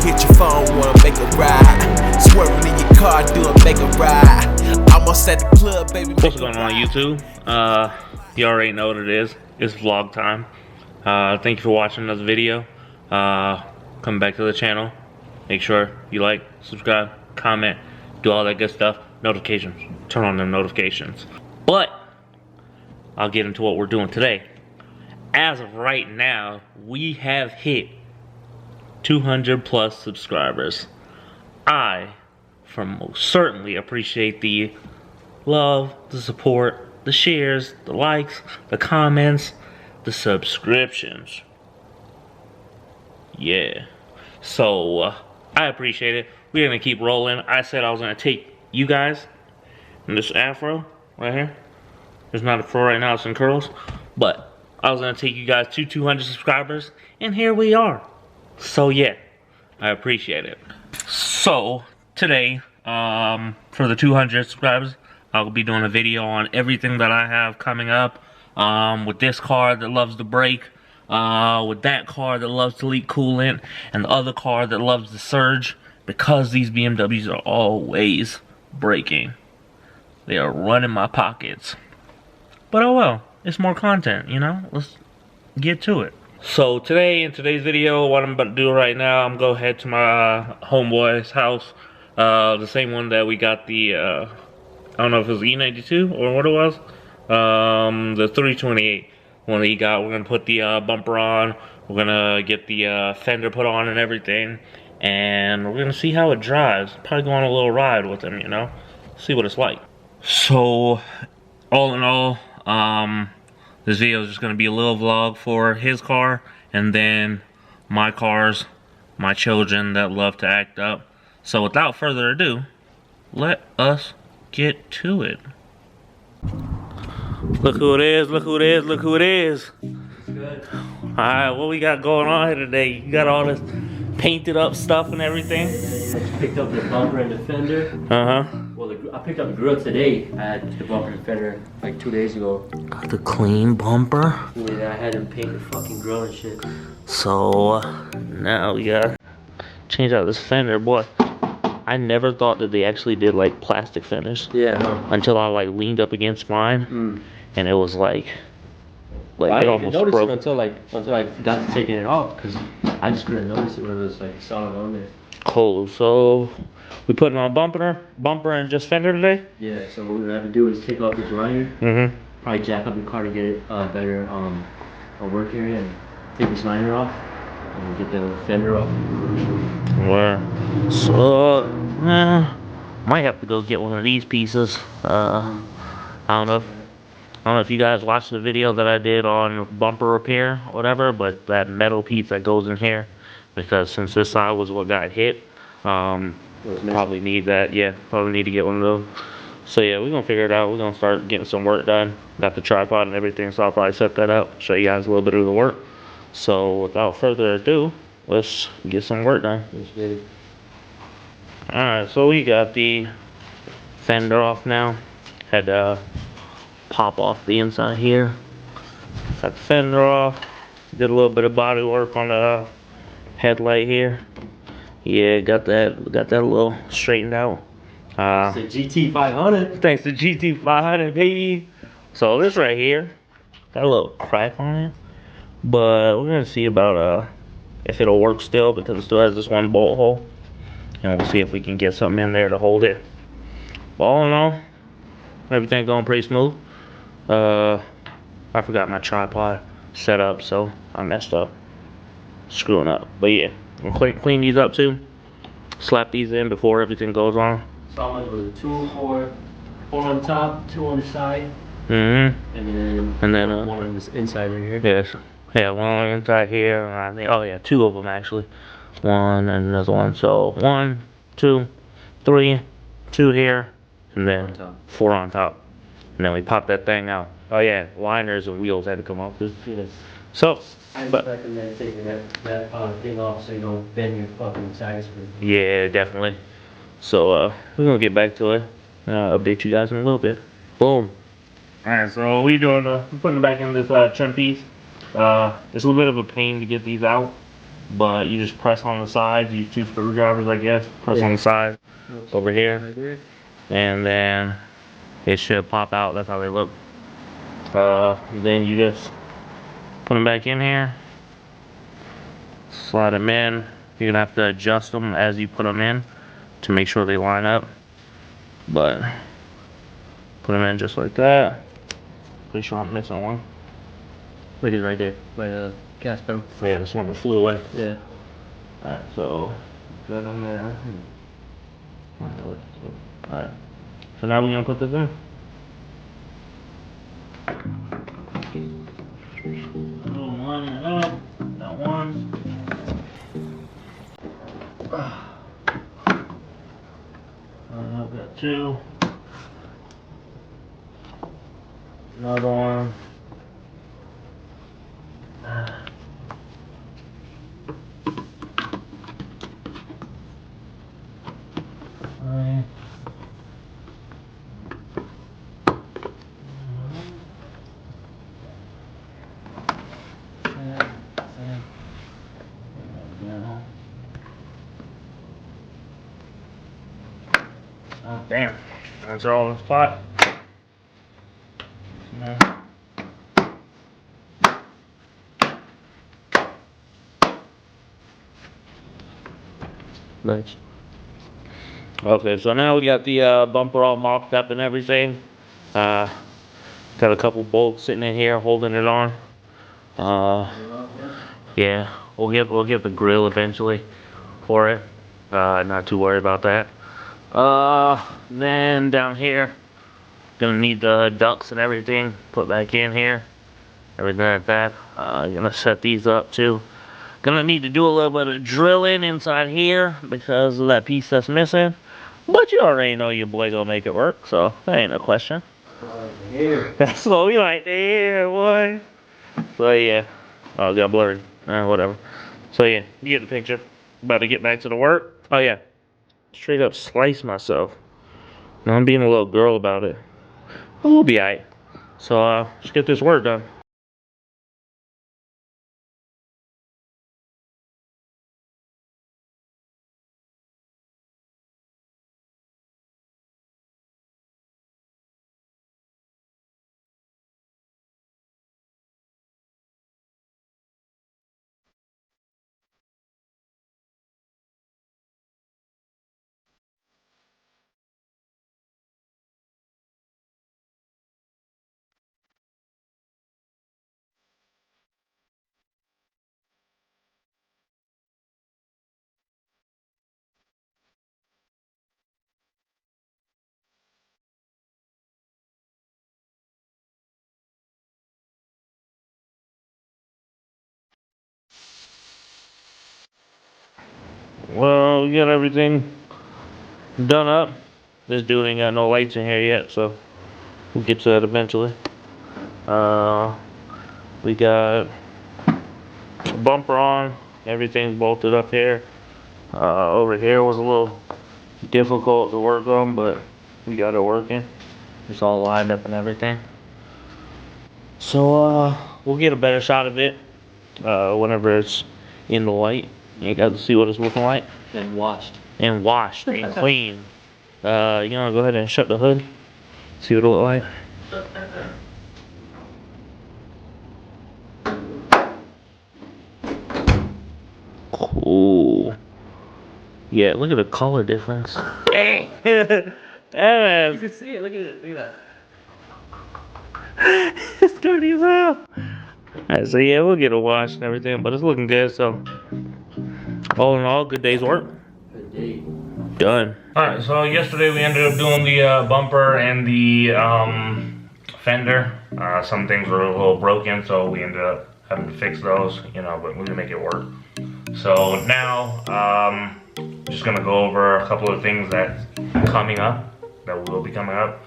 hit your phone, wanna make a ride. Swerving in your car, do a make a ride. Almost at the club, baby. What's going on YouTube? You already know what it is. It's vlog time. Thank you for watching another video. Come back to the channel. Make sure you like, subscribe, comment, do all that good stuff. Notifications. Turn on them notifications. But I'll get into what we're doing today. As of right now, we have hit 200 plus subscribers. I, from most certainly, appreciate the love, the support, the shares, the likes, the comments, the subscriptions. Yeah. So, I appreciate it. We're gonna keep rolling. I said I was gonna take you guys in this afro right here. There's not a fro right now, it's in curls. But I was gonna take you guys to 200 subscribers, and here we are. So yeah, I appreciate it. So today, for the 200 subscribers, I'll be doing a video on everything that I have coming up. With this car that loves to brake, with that car that loves to leak coolant, and the other car that loves to surge, because these BMWs are always braking. They are running my pockets. But oh well, it's more content, you know? Let's get to it. So today, in today's video, what I'm about to do right now, I'm gonna go head to my homeboy's house. The same one that we got the, I don't know if it was E92 or what it was. The 328 one that he got. We're gonna put the bumper on. We're gonna get the fender put on and everything. And we're gonna see how it drives. Probably go on a little ride with him, you know? See what it's like. So, all in all, this video is just gonna be a little vlog for his car, and then my cars, my children that love to act up. So without further ado, let us get to it. Look who it is, look who it is, look who it is. Good. Alright, what we got going on here today? You got all this painted up stuff and everything? I just picked up the bumper and the fender. Uh-huh. Well, I picked up the grill today. I had the bumper and fender like 2 days ago. Got the clean bumper. Yeah, I had them paint the fucking grill and shit. So, now we gotta change out this fender. Boy, I never thought that they actually did like plastic fenders. Yeah. Until I like leaned up against mine. And it was like I it didn't almost notice broke. it until I got to taking it off, because I just couldn't notice it when it was like solid on there. Cool. So we putting on bumper and just fender today. Yeah. So what we're gonna have to do is take off this liner. Probably jack up the car to get it better a work area, and take this liner off and get the fender off. Where? So might have to go get one of these pieces. I don't know if you guys watched the video that I did on bumper repair or whatever, but that metal piece that goes in here, because since this side was what got hit, probably need that. Yeah, probably need to get one of those. So yeah, we're gonna figure it out. We're gonna start getting some work done. Got the tripod and everything, so I'll probably set that up, show you guys a little bit of the work. So without further ado, let's get some work done. Alright, so we got the fender off now. Had to pop off the inside here. Got the fender off. Did a little bit of body work on the headlight here. Yeah, got that a little straightened out. It's a GT500. Thanks to GT500, baby. So this right here got a little crack on it, but we're gonna see about if it'll work still, because it still has this one bolt hole, and we'll see if we can get something in there to hold it. But all in all, everything going pretty smooth. I forgot my tripod set up, so I messed up screwing up. But yeah, we'll clean these up too. Slap these in before everything goes on. So how much was it? 2, 4 on top, 2 on the side. And then one on this inside right here. yes, yeah, one on the inside here, and I think, oh yeah, 2 of them actually. One and another one. So 1, 2, 3, 2 here, and then 4 on top. And then we pop that thing out. Oh yeah, liners and wheels had to come off. So, I recommend taking that thing off so you don't bend your fucking sides. Yeah, definitely. So we're gonna get back to it. Update you guys in a little bit. Boom. Alright, so we doing we're putting it back in this trim piece. It's a little bit of a pain to get these out. but you just press on the sides. Use 2 screwdrivers, I guess. Press on the side over here, and then it should pop out. That's how they look. Then you just put them back in here, slide them in. You're gonna have to adjust them as you put them in to make sure they line up, but put them in just like that. Pretty sure I'm missing one. Look at it right there, by the gas pedal. Yeah, this one flew away. Yeah. Alright, so got them there. Alright, so now we're gonna put this in. Line it up. Got one. I've got 2. Another one. Alright. Oh, damn. That's all in the spot. Nice. Okay, so now we got the bumper all mocked up and everything. Got a couple bolts sitting in here holding it on. Yeah, we'll get the grill eventually for it. Not too worried about that. Then down here, gonna need the ducts and everything put back in here. Everything like that. Gonna set these up too. Gonna need to do a little bit of drilling inside here because of that piece that's missing. But you already know your boy gonna make it work, so that ain't no question. That's what we like to hear, boy. So yeah. Oh, it got blurred. Whatever. So yeah, you get the picture. About to get back to the work. Oh yeah. Straight up slice myself. Now I'm being a little girl about it. But we'll be alright. So let's get this work done. Well, we got everything done up. This dude ain't got no lights in here yet, so we'll get to that eventually. We got a bumper on, everything's bolted up here. Over here was a little difficult to work on, but we got it working. It's all lined up and everything. So we'll get a better shot of it whenever it's in the light. You got to see what it's looking like. And washed. And washed and clean. You wanna go ahead and shut the hood? See what it look like? Cool. Yeah, look at the color difference. Dang! You can see it, look at it, look at that. It's dirty as hell. Alright, so yeah, we'll get it washed and everything, but it's looking good, so all in all, good day's work. Good day. Done. Alright, so yesterday we ended up doing the bumper and the fender. Some things were a little broken, so we ended up having to fix those, you know, but we're gonna make it work. So now, just gonna go over a couple of things that's coming up, that will be coming up.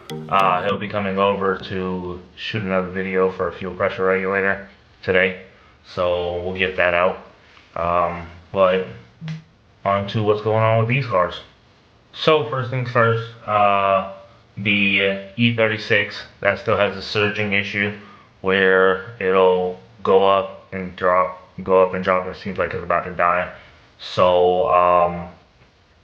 He'll be coming over to shoot another video for a fuel pressure regulator today, so we'll get that out. But on to what's going on with these cars. So first things first, the E36, that still has a surging issue where it'll go up and drop go up and drop. It seems like it's about to die. So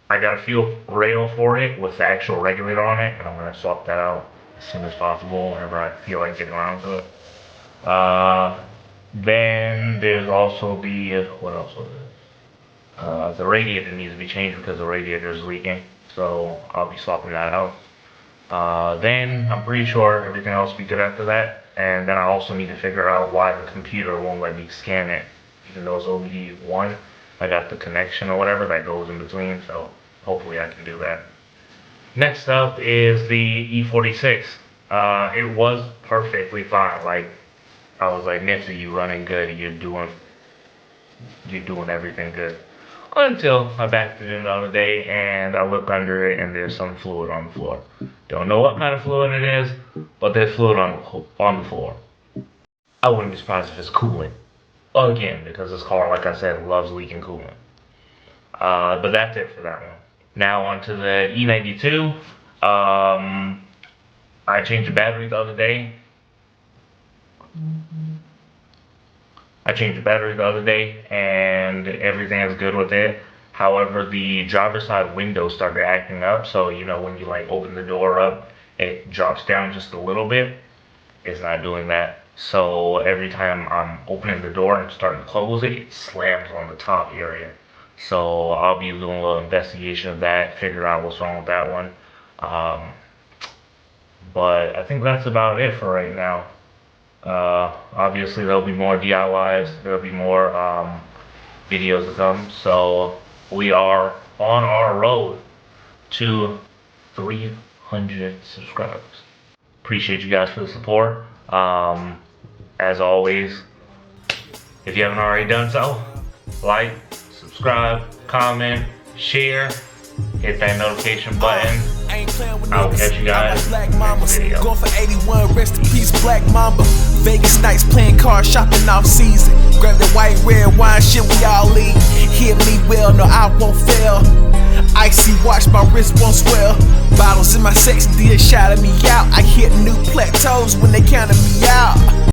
I got a fuel rail for it with the actual regulator on it, and I'm gonna swap that out as soon as possible whenever I feel like getting around to it. Then there's also the what else was it? The radiator needs to be changed because the radiator is leaking, so I'll be swapping that out. Then I'm pretty sure everything else will be good after that, and then I also need to figure out why the computer won't let me scan it, even though it's OBD1. I got the connection or whatever that goes in between, so hopefully I can do that. Next up is the E46. It was perfectly fine. Like, I was like, Nipsey, you running good, you're doing everything good. Until I backed it in the other day and I look under it and there's some fluid on the floor. Don't know what kind of fluid it is, but there's fluid on the floor. I wouldn't be surprised if it's coolant. Again, because this car, like I said, loves leaking coolant. But that's it for that one. Now onto the E92. I changed the battery the other day. And everything is good with it. However, the driver's side window started acting up. So, you know, when you like open the door up, it drops down just a little bit. It's not doing that. So every time I'm opening the door and starting to close it, it slams on the top area. So I'll be doing a little investigation of that, figure out what's wrong with that one. But I think that's about it for right now. Obviously there'll be more DIYs, there'll be more videos to come. So we are on our road to 300 subscribers. Appreciate you guys for the support. As always, if you haven't already done so, like, subscribe, comment, share, hit that notification button. I'll catch you guys in the next video. Going for 81, rest in peace, Black Mamba. Vegas nights playing cards, shopping off season. Grab the white, red wine, shit, we all leave. Hear me well, no, I won't fail. Icy watch, my wrist won't swell. Bottles in my sex, did shouting me out. I hit new plateaus when they counted me out.